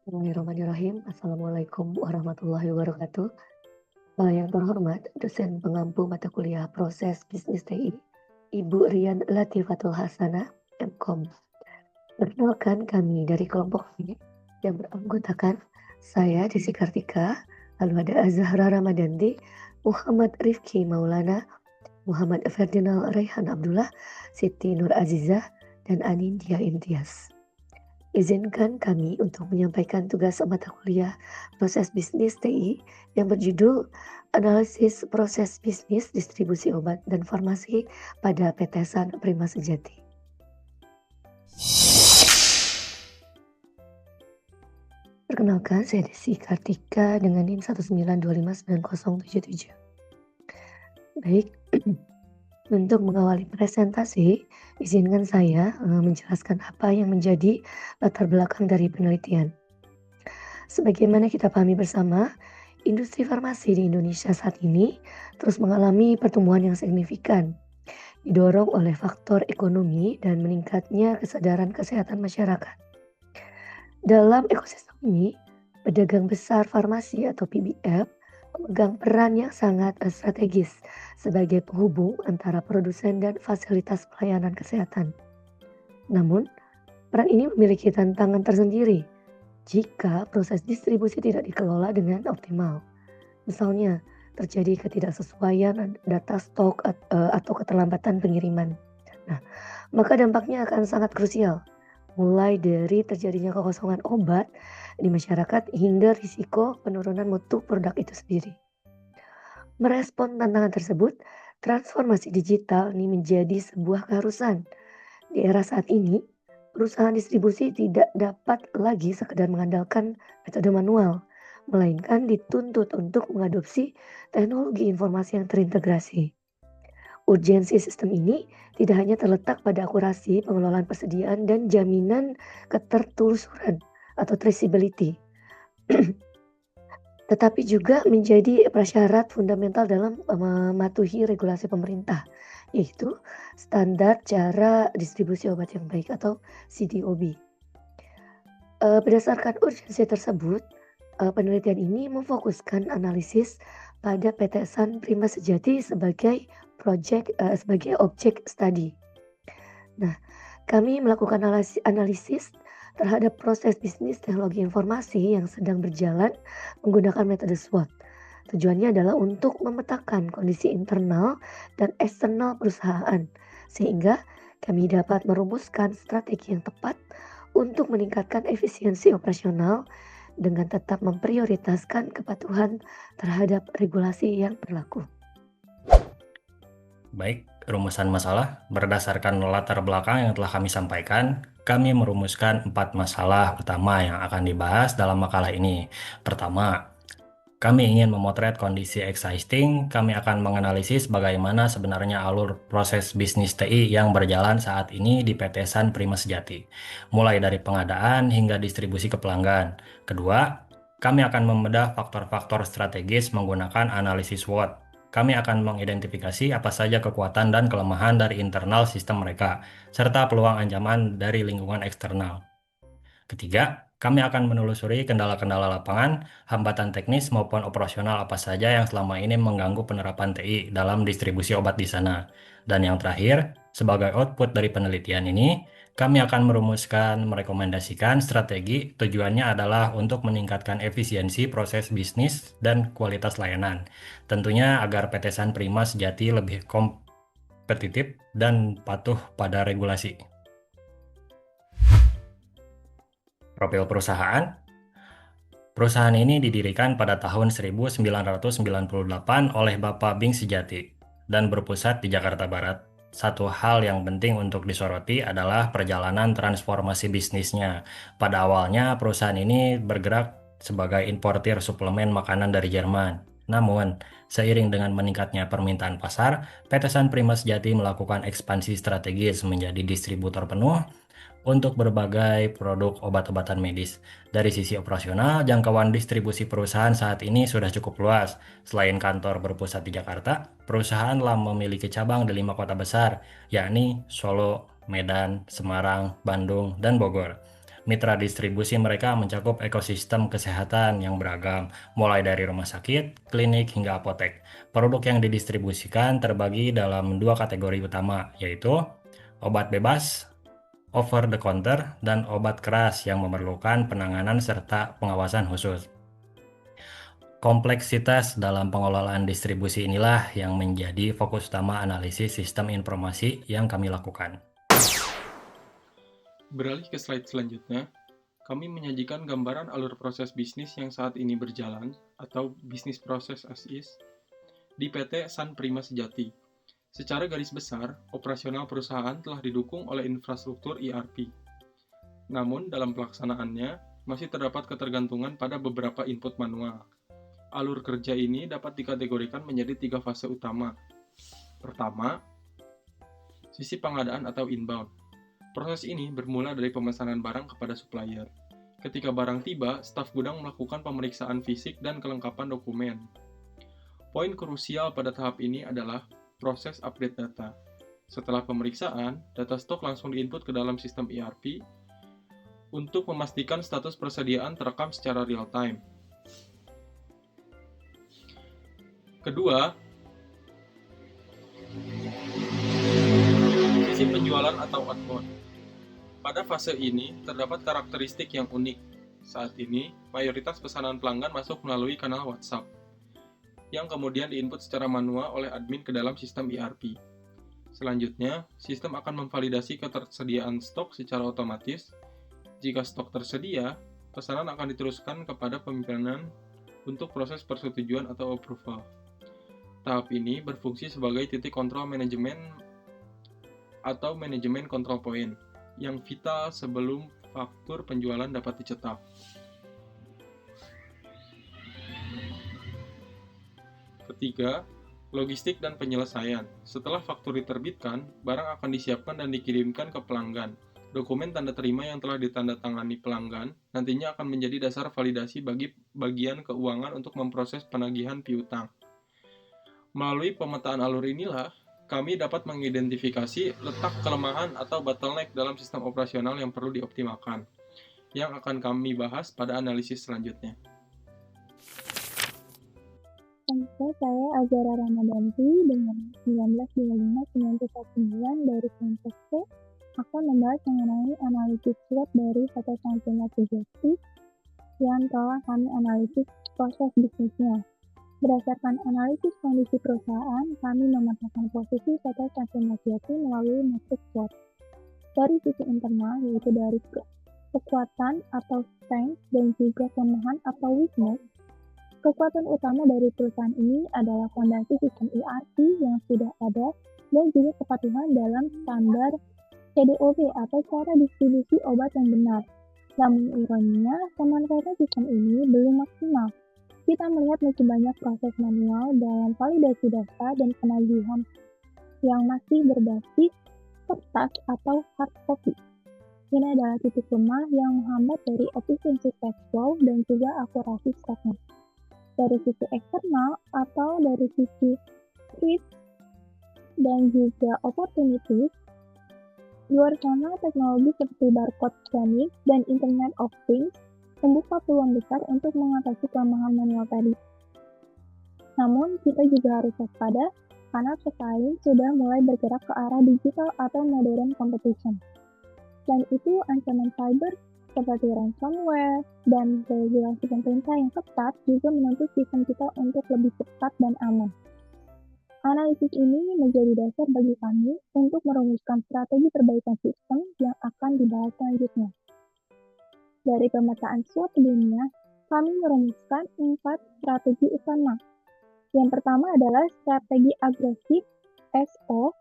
Bismillahirrahmanirrahim. Assalamualaikum warahmatullahi wabarakatuh. Yang terhormat, dosen pengampu mata kuliah proses bisnis TI, Ibu Rian Latifatul Hasanah, MKOM. Perkenalkan kami dari kelompok ini yang beranggotakan saya Desi Kartika, lalu ada Azahra Ramadanti, Muhammad Rifki Maulana, Muhammad Ferdinand Raihan Abdullah, Siti Nur Azizah, dan Anindya Imtiaz. Izinkan kami untuk menyampaikan tugas mata kuliah proses bisnis TI yang berjudul Analisis Proses Bisnis Distribusi Obat dan Farmasi pada Petesan Prima Sejati. Perkenalkan, saya Desi Kartika dengan NIM 192590077. Baik, untuk mengawali presentasi, izinkan saya menjelaskan apa yang menjadi latar belakang dari penelitian. Sebagaimana kita pahami bersama, industri farmasi di Indonesia saat ini terus mengalami pertumbuhan yang signifikan, didorong oleh faktor ekonomi dan meningkatnya kesadaran kesehatan masyarakat. Dalam ekosistem ini, pedagang besar farmasi atau PBF memegang peran yang sangat strategis sebagai penghubung antara produsen dan fasilitas pelayanan kesehatan. Namun, peran ini memiliki tantangan tersendiri jika proses distribusi tidak dikelola dengan optimal. Misalnya, terjadi ketidaksesuaian data stok atau keterlambatan pengiriman. Nah, maka dampaknya akan sangat krusial, mulai dari terjadinya kekosongan obat di masyarakat hingga risiko penurunan mutu produk itu sendiri. Merespon tantangan tersebut, transformasi digital ini menjadi sebuah keharusan. Di era saat ini, perusahaan distribusi tidak dapat lagi sekedar mengandalkan metode manual, melainkan dituntut untuk mengadopsi teknologi informasi yang terintegrasi. Urgensi sistem ini tidak hanya terletak pada akurasi pengelolaan persediaan dan jaminan ketertelusuran atau traceability, tetapi juga menjadi prasyarat fundamental dalam mematuhi regulasi pemerintah, yaitu standar cara distribusi obat yang baik atau CDOB. Berdasarkan urgensi tersebut, penelitian ini memfokuskan analisis pada Petesan Prima Sejati sebagai objek studi. Nah, kami melakukan analisis terhadap proses bisnis teknologi informasi yang sedang berjalan menggunakan metode SWOT. Tujuannya adalah untuk memetakan kondisi internal dan eksternal perusahaan, sehingga kami dapat merumuskan strategi yang tepat untuk meningkatkan efisiensi operasional dengan tetap memprioritaskan kepatuhan terhadap regulasi yang berlaku. Baik, rumusan masalah berdasarkan latar belakang yang telah kami sampaikan, kami merumuskan 4 masalah utama yang akan dibahas dalam makalah ini. Pertama, kami ingin memotret kondisi existing, kami akan menganalisis bagaimana sebenarnya alur proses bisnis TI yang berjalan saat ini di Petesan Prima Sejati, mulai dari pengadaan hingga distribusi ke pelanggan. Kedua, kami akan membedah faktor-faktor strategis menggunakan analisis SWOT. Kami akan mengidentifikasi apa saja kekuatan dan kelemahan dari internal sistem mereka, serta peluang ancaman dari lingkungan eksternal. Ketiga, kami akan menelusuri kendala-kendala lapangan, hambatan teknis maupun operasional apa saja yang selama ini mengganggu penerapan TI dalam distribusi obat di sana. Dan yang terakhir, sebagai output dari penelitian ini, kami akan merekomendasikan strategi. Tujuannya adalah untuk meningkatkan efisiensi proses bisnis dan kualitas layanan. Tentunya agar Petesan Prima Sejati lebih kompetitif dan patuh pada regulasi. Profil perusahaan. Perusahaan ini didirikan pada tahun 1998 oleh Bapak Bing Sejati dan berpusat di Jakarta Barat. Satu hal yang penting untuk disoroti adalah perjalanan transformasi bisnisnya. Pada awalnya perusahaan ini bergerak sebagai importir suplemen makanan dari Jerman. Namun, seiring dengan meningkatnya permintaan pasar, Petesan Prima Sejati melakukan ekspansi strategis menjadi distributor penuh untuk berbagai produk obat-obatan medis. Dari sisi operasional, jangkauan distribusi perusahaan saat ini sudah cukup luas. Selain kantor berpusat di Jakarta, perusahaan telah memiliki cabang di 5 kota besar, yakni Solo, Medan, Semarang, Bandung, dan Bogor. Mitra distribusi mereka mencakup ekosistem kesehatan yang beragam, mulai dari rumah sakit, klinik, hingga apotek. Produk yang didistribusikan terbagi dalam dua kategori utama, yaitu obat bebas, over the counter, dan obat keras yang memerlukan penanganan serta pengawasan khusus. Kompleksitas dalam pengelolaan distribusi inilah yang menjadi fokus utama analisis sistem informasi yang kami lakukan. Beralih ke slide selanjutnya, kami menyajikan gambaran alur proses bisnis yang saat ini berjalan atau bisnis proses as is di PT San Prima Sejati. Secara garis besar, operasional perusahaan telah didukung oleh infrastruktur ERP. Namun, dalam pelaksanaannya, masih terdapat ketergantungan pada beberapa input manual. Alur kerja ini dapat dikategorikan menjadi 3 fase utama. Pertama, sisi pengadaan atau inbound. Proses ini bermula dari pemesanan barang kepada supplier. Ketika barang tiba, staf gudang melakukan pemeriksaan fisik dan kelengkapan dokumen. Poin krusial pada tahap ini adalah proses update data. Setelah pemeriksaan, data stok langsung diinput ke dalam sistem ERP untuk memastikan status persediaan terekam secara real time. Kedua, sisi penjualan atau outbound. Pada fase ini, terdapat karakteristik yang unik. Saat ini, mayoritas pesanan pelanggan masuk melalui kanal WhatsApp, yang kemudian diinput secara manual oleh admin ke dalam sistem ERP. Selanjutnya, sistem akan memvalidasi ketersediaan stok secara otomatis. Jika stok tersedia, pesanan akan diteruskan kepada pimpinan untuk proses persetujuan atau approval. Tahap ini berfungsi sebagai titik kontrol manajemen atau manajemen control point yang vital sebelum faktur penjualan dapat dicetak. Ketiga, logistik dan penyelesaian. Setelah faktur diterbitkan, barang akan disiapkan dan dikirimkan ke pelanggan. Dokumen tanda terima yang telah ditandatangani pelanggan nantinya akan menjadi dasar validasi bagi bagian keuangan untuk memproses penagihan piutang. Melalui pemetaan alur inilah, kami dapat mengidentifikasi letak kelemahan atau bottleneck dalam sistem operasional yang perlu dioptimalkan, yang akan kami bahas pada analisis selanjutnya. Saya Azara Ramadanti dengan 19259119 dari kelompok C akan membahas mengenai analisis SWOT dari PT San Prima Sejati yang telah kami analisis proses bisnisnya. Berdasarkan analisis kondisi perusahaan, kami memetakan posisi PT San Prima Sejati melalui matriks SWOT. Dari sisi internal, yaitu dari kekuatan atau strength dan juga kelemahan atau weakness. Kekuatan utama dari perusahaan ini adalah fondasi sistem ERP yang sudah ada dan juga kepatuhan dalam standar CDOB atau cara distribusi obat yang benar. Namun ironinya, pemanfaatan sistem ini belum maksimal. Kita melihat masih banyak proses manual dalam validasi data dan penagihan yang masih berbasis kertas atau hard copy. Ini adalah titik lemah yang menghambat dari efisiensi cash flow dan juga akurasi stoknya. Dari sisi eksternal atau dari sisi risk dan juga opportunities, di luar sana teknologi seperti barcode scanning dan Internet of Things membuka peluang besar untuk mengatasi kelemahan manual tadi. Namun, kita juga harus waspada karena pesaing sudah mulai bergerak ke arah digital atau modern competition. Selain itu, ancaman cyber seperti ransomware dan regulasi pemerintah yang ketat juga menuntut sistem kita untuk lebih cepat dan aman. Analisis ini menjadi dasar bagi kami untuk merumuskan strategi perbaikan sistem yang akan dibahas selanjutnya. Dari pemetaan SWOT sebelumnya, kami merumuskan 4 strategi utama. Yang pertama adalah strategi agresif SO.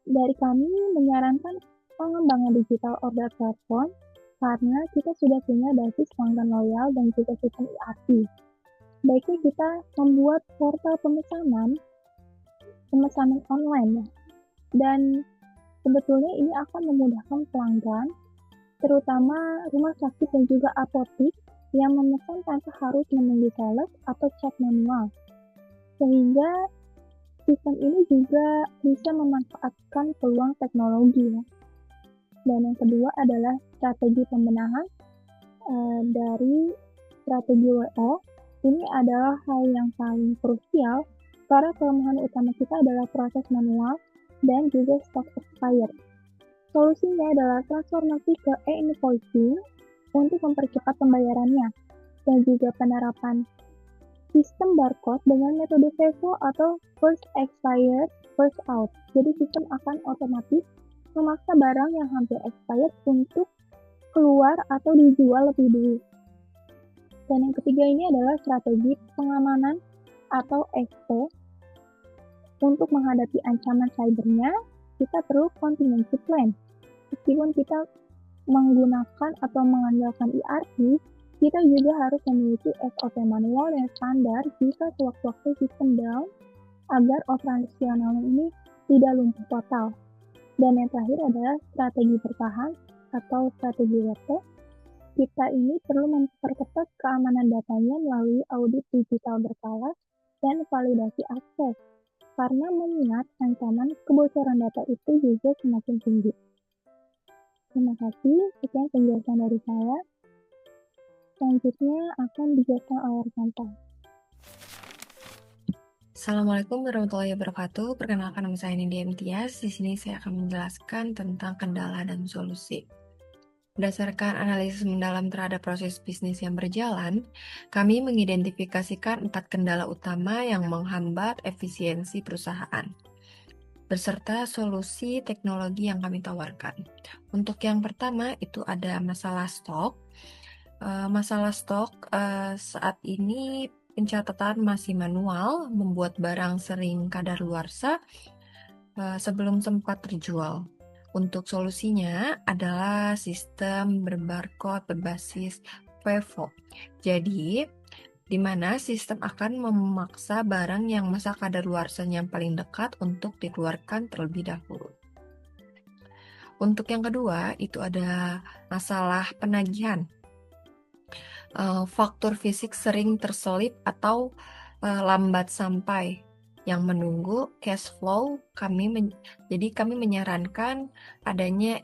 Dari kami menyarankan pengembangan digital order platform karena kita sudah punya basis pelanggan loyal dan juga sistem ERP. Baiknya kita membuat portal pemesanan online. Dan sebetulnya ini akan memudahkan pelanggan, terutama rumah sakit dan juga apotik yang memesan tanpa harus menunggu sales atau cek manual. Sehingga sistem ini juga bisa memanfaatkan peluang teknologi. Dan yang kedua adalah strategi pembenahan dari strategi WO. Ini adalah hal yang paling krusial karena kelemahan utama kita adalah proses manual dan juga stock expired. Solusinya adalah transformasi ke e-invoicing untuk mempercepat pembayarannya dan juga penerapan sistem barcode dengan metode FIFO atau first expired, first out. Jadi sistem akan otomatis memaksa barang yang hampir expired untuk keluar atau dijual lebih dulu. Dan yang ketiga ini adalah strategi pengamanan atau SP. Untuk menghadapi ancaman cybernya, kita perlu contingency plan. Meskipun kita menggunakan atau mengandalkan ERP, kita juga harus memiliki SOP manual yang standar jika sewaktu-waktu sistem down agar operasionalnya ini tidak lumpuh total. Dan yang terakhir adalah strategi bertahan atau strategi WT. Kita ini perlu memperketat keamanan datanya melalui audit digital berkala dan validasi akses, karena mengingat ancaman kebocoran data itu juga semakin tinggi. Terima kasih, sekian penjelasan dari saya. Selanjutnya akan dijelaskan oleh rekan saya. Assalamualaikum warahmatullahi wabarakatuh. Perkenalkan, nama saya Nindya Imtiaz. Di sini saya akan menjelaskan tentang kendala dan solusi. Berdasarkan analisis mendalam terhadap proses bisnis yang berjalan, kami mengidentifikasikan 4 kendala utama yang menghambat efisiensi perusahaan, beserta solusi teknologi yang kami tawarkan. Untuk yang pertama itu ada masalah stok. Saat ini pencatatan masih manual, membuat barang sering kadaluarsa sebelum sempat terjual. Untuk solusinya adalah sistem berbarcode berbasis FIFO. Jadi, di mana sistem akan memaksa barang yang masa kadaluarsanya yang paling dekat untuk dikeluarkan terlebih dahulu. Untuk yang kedua, itu ada masalah penagihan. Faktur fisik sering terselip atau lambat sampai, yang menunggu cash flow. Jadi kami menyarankan adanya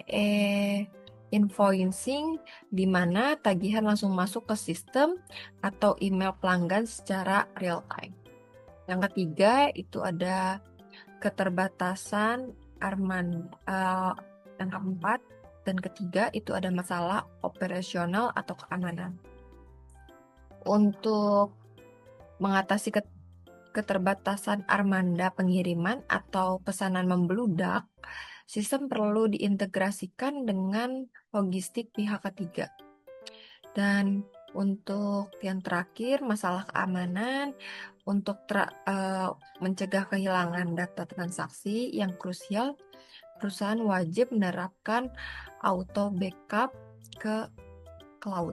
invoicing, di mana tagihan langsung masuk ke sistem atau email pelanggan secara real time. Yang ketiga itu ada keterbatasan yang keempat dan ketiga itu ada masalah operasional atau keamanan. Untuk mengatasi keterbatasan armada pengiriman atau pesanan membludak, sistem perlu diintegrasikan dengan logistik pihak ketiga. Dan untuk yang terakhir, masalah keamanan, untuk mencegah kehilangan data transaksi yang krusial, perusahaan wajib menerapkan auto backup ke cloud.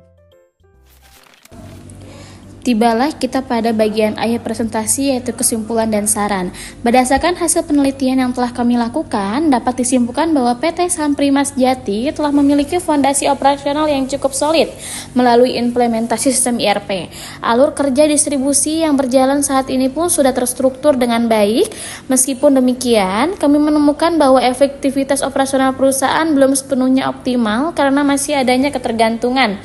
Tibalah kita pada bagian akhir presentasi, yaitu kesimpulan dan saran. Berdasarkan hasil penelitian yang telah kami lakukan, dapat disimpulkan bahwa PT Saham Prima Sejati telah memiliki fondasi operasional yang cukup solid melalui implementasi sistem ERP. Alur kerja distribusi yang berjalan saat ini pun sudah terstruktur dengan baik. Meskipun demikian, kami menemukan bahwa efektivitas operasional perusahaan belum sepenuhnya optimal karena masih adanya ketergantungan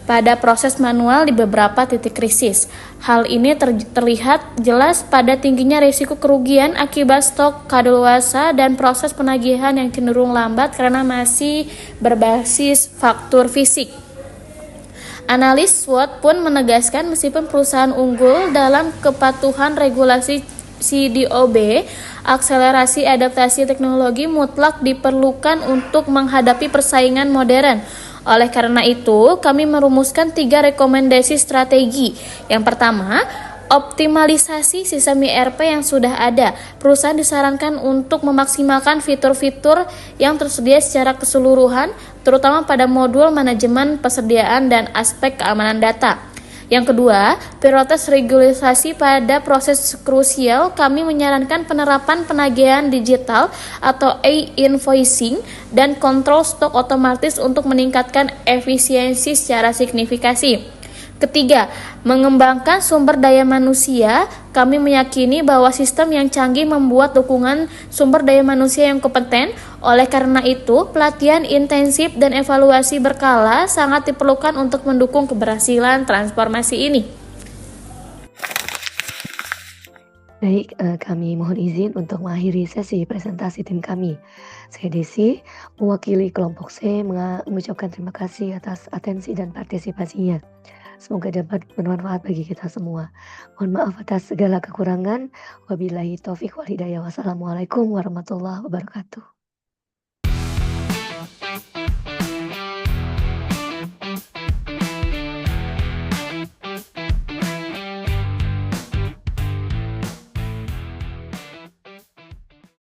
pada proses manual di beberapa titik krisis. Hal ini terlihat jelas pada tingginya risiko kerugian akibat stok kadaluarsa dan proses penagihan yang cenderung lambat karena masih berbasis faktur fisik. Analis SWOT pun menegaskan meskipun perusahaan unggul dalam kepatuhan regulasi CDOB, akselerasi adaptasi teknologi mutlak diperlukan untuk menghadapi persaingan modern. Oleh karena itu, kami merumuskan 3 rekomendasi strategi. Yang pertama, optimalisasi sistem ERP yang sudah ada. Perusahaan disarankan untuk memaksimalkan fitur-fitur yang tersedia secara keseluruhan, terutama pada modul manajemen persediaan dan aspek keamanan data. Yang kedua, prioritas regulasi pada proses krusial. Kami menyarankan penerapan penagihan digital atau e-invoicing dan kontrol stok otomatis untuk meningkatkan efisiensi secara signifikan. Ketiga, mengembangkan sumber daya manusia. Kami meyakini bahwa sistem yang canggih membuat dukungan sumber daya manusia yang kompeten, Oleh karena itu, pelatihan intensif dan evaluasi berkala sangat diperlukan untuk mendukung keberhasilan transformasi ini. Baik, kami mohon izin untuk mengakhiri sesi presentasi tim kami. Saya Desi, mewakili kelompok C mengucapkan terima kasih atas atensi dan partisipasinya. Semoga dapat bermanfaat bagi kita semua. Mohon maaf atas segala kekurangan. Wabillahi taufik wal hidayah. Wassalamualaikum warahmatullahi wabarakatuh.